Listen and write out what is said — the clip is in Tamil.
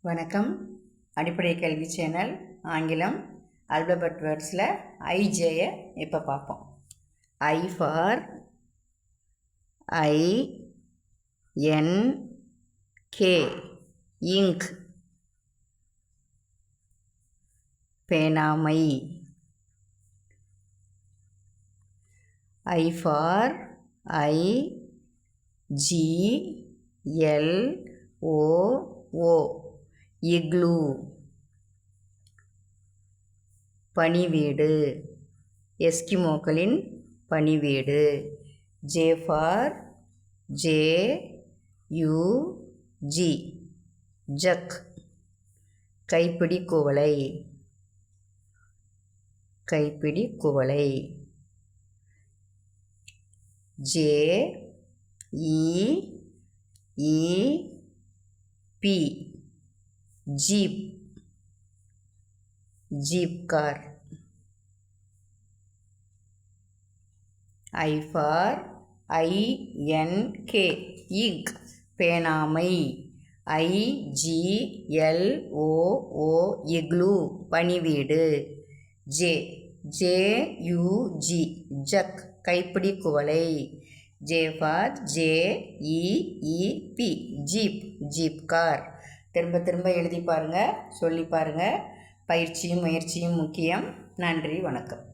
வணக்கம். அடிப்படை கல்வி சேனல் ஆங்கிலம் ஆல்பபெட் வேர்ட்ஸில் ஐஜேயை இப்போ பார்ப்போம். ஐ ஃபார் INK இங்க், பேனாமை. I ஃபார் IGLOO இக்லூ, பனிவீடு, எஸ்கிமோக்களின் பனிவீடு. ஜே ஃபார் JUG ஜக், கைப்பிடி குவளை, கைப்பிடி குவளை. JEEP jeep, jeep car. I for INK ink, பேனாமை. IGLOO இக்லூ, பனிவீடு. JUG ஜக், கைப்பிடி குவளை. J for JEEP jeep, jeep car. திரும்ப திரும்ப எழுதி பாருங்கள், சொல்லி பாருங்கள். பயிற்சியும் முயற்சியும் முக்கியம். நன்றி, வணக்கம்.